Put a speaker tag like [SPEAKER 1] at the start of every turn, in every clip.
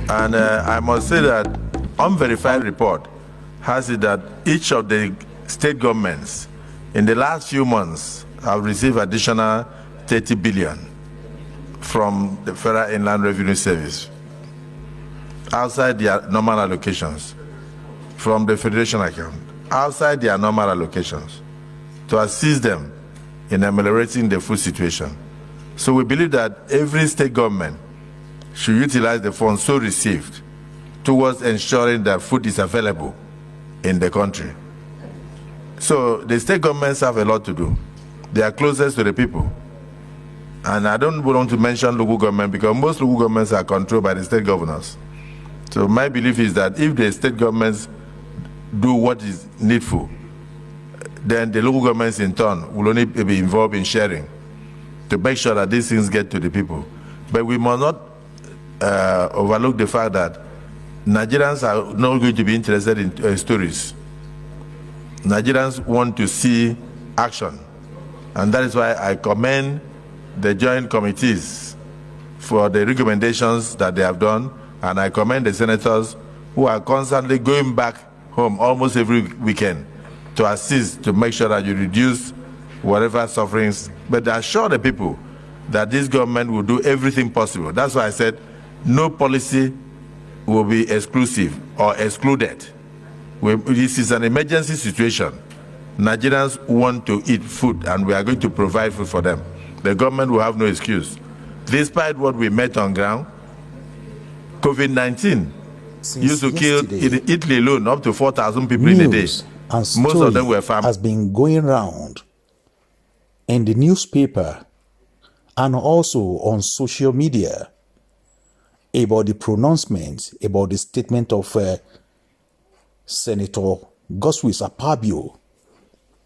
[SPEAKER 1] And I must say that unverified report has it that each of the state governments in the last few months have received additional 30 billion from the Federal Inland Revenue Service outside their normal allocations, from the Federation account, outside their normal allocations, to assist them in ameliorating the food situation. So we believe that every state government should utilize the funds so received towards ensuring that food is available in the country. So the state governments have a lot to do. They are closest to the people. And I don't want to mention local government because most local governments are controlled by the state governors. So my belief is that if the state governments do what is needful, then the local governments in turn will only be involved in sharing to make sure that these things get to the people. But we must not overlook the fact that Nigerians are not going to be interested in stories. Nigerians want to see action. And that is why I commend the joint committees for the recommendations that they have done, and I commend the senators who are constantly going back home almost every weekend to assist to make sure that you reduce whatever sufferings, but assure the people that this government will do everything possible. That's why I said no policy will be exclusive or excluded. This is an emergency situation. Nigerians want to eat food and we are going to provide food for them. The government will have no excuse. Despite what we met on ground, COVID-19 used to kill in Italy alone up to 4,000 people in a day. Most of them were farmers.
[SPEAKER 2] Has been going round in the newspaper and also on social media about the pronouncement, about the statement of Senator Godswill Akpabio,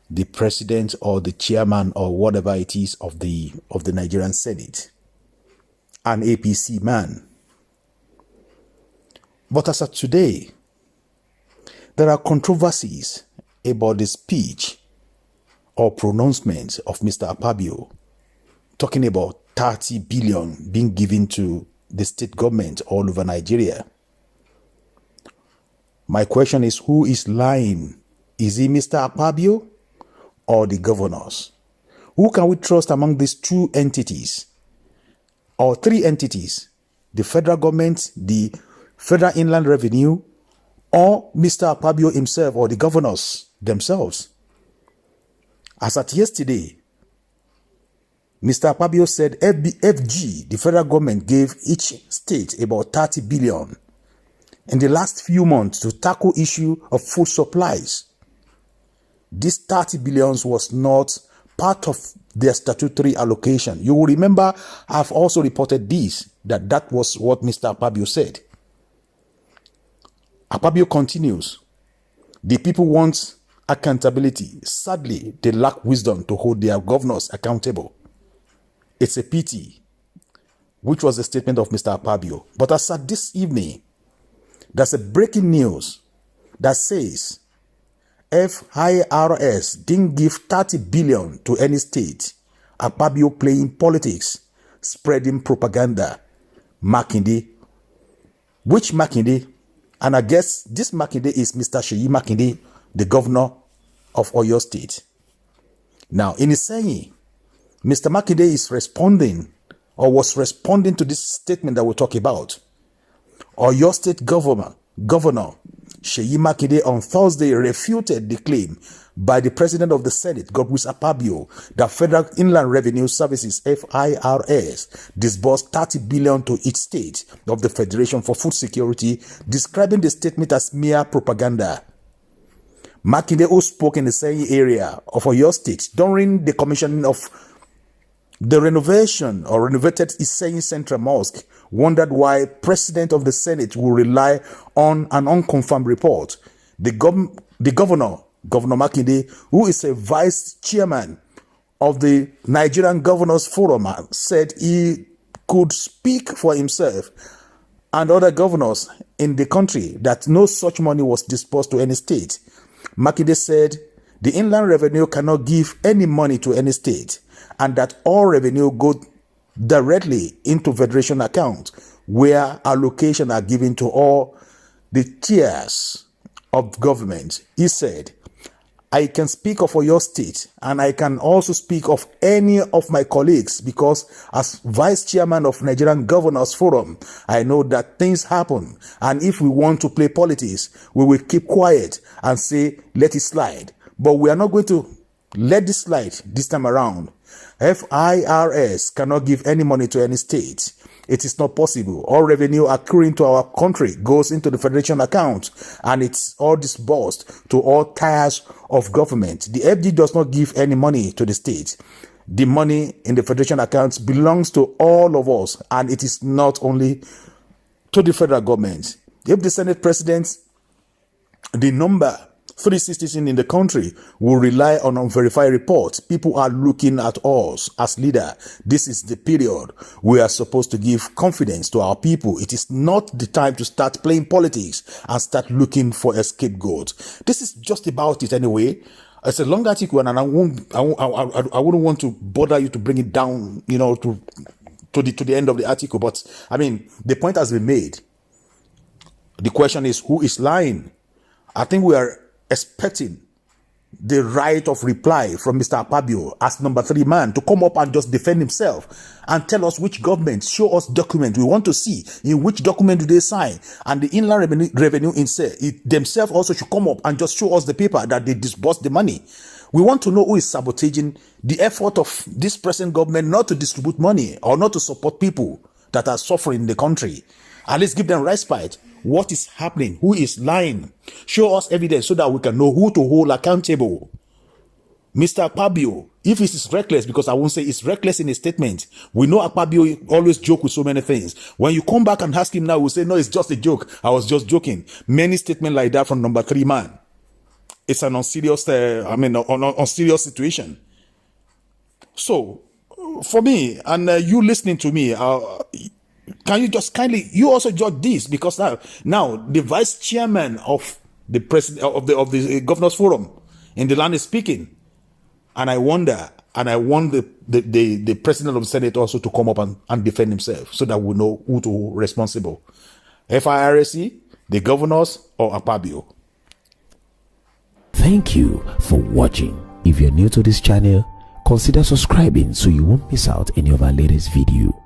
[SPEAKER 2] the president or the chairman or whatever it is of the Nigerian Senate, an APC man. But as of today, there are controversies about the speech or pronouncement of Mr. Akpabio, talking about 30 billion being given to the state government all over Nigeria. My question is, who is lying? Is it Mr. Akpabio or the governors? Who can we trust among these two entities or three entities? The federal government, the Federal Inland Revenue, or Mr. Akpabio himself or the governors themselves? As at yesterday, Mr. Akpabio said FG, the federal government, gave each state about 30 billion in the last few months to tackle issue of food supplies. This 30 billions was not part of their statutory allocation. You will remember I've also reported this, that was what Mr. Akpabio said. Akpabio continues, the people want accountability. Sadly, they lack wisdom to hold their governors accountable. It's a pity, which was the statement of Mr. Akpabio. But as at this evening, there's a breaking news that says FIRS didn't give 30 billion to any state. Akpabio playing politics, spreading propaganda. Makinde. Which Makinde? And I guess this Makinde is Mr. Seyi Makinde, the governor of Oyo State. Now, in his saying, Mr. Makinde is responding or was responding to this statement that we'll talk about. Oyo State Governor Seyi Makinde on Thursday refuted the claim by the President of the Senate, Godswill Akpabio, that Federal Inland Revenue Services (FIRS) disbursed 30 billion to each state of the Federation for food security, describing the statement as mere propaganda. Makinde, who spoke in the same area of Oyo State during the commissioning of the renovation or renovated Seyi Central Mosque, wondered why President of the Senate will rely on an unconfirmed report. The governor Makinde, who is a vice chairman of the Nigerian Governors Forum, said he could speak for himself and other governors in the country that no such money was disbursed to any state. Makinde said the Inland Revenue cannot give any money to any state and that all revenue go directly into Federation account, where allocation are given to all the tiers of government. He said, I can speak of your state and I can also speak of any of my colleagues, because as vice chairman of Nigerian Governors Forum, I know that things happen. And if we want to play politics, we will keep quiet and say, let it slide. But we are not going to let this slide this time around. FIRS cannot give any money to any state. It is not possible. All revenue accruing to our country goes into the federation account, and it's all disbursed to all tiers of government. The FD does not give any money to the state. The money in the federation accounts belongs to all of us, and it is not only to the federal government. If the Senate President, the number 360 in the country, will rely on unverified reports, people are looking at us as leader. This is the period we are supposed to give confidence to our people. It is not the time to start playing politics and start looking for a scapegoat. This is just about it anyway. It's a long article, and I wouldn't want to bother you to bring it down, to the end of the article. But I mean, the point has been made. The question is, who is lying? I think we are expecting the right of reply from Mr. Akpabio as number 3 man to come up and just defend himself and tell us which government, show us document. We want to see in which document do they sign, and the Inland Revenue themselves also should come up and just show us the paper that they disbursed the money. We want to know who is sabotaging the effort of this present government not to distribute money or not to support people that are suffering in the country. At least give them respite. What is happening? Who is lying? Show us evidence so that we can know who to hold accountable. Mr. Akpabio, if it is reckless, because I won't say it's reckless in his statement. We know Akpabio always joke with so many things. When you come back and ask him now, we'll say, no, it's just a joke. I was just joking. Many statements like that from number 3 man. It's an unserious, unserious situation. So, for me, and you listening to me, can you just kindly, you also judge this, because now the vice chairman of the president of the Governors Forum in the land is speaking, and I wonder, and I want the president of the Senate also to come up and defend himself, so that we know who to hold responsible: FIRC, the governors, or Akpabio.
[SPEAKER 3] Thank you for watching. If you're new to this channel, consider subscribing so you won't miss out any of our latest video.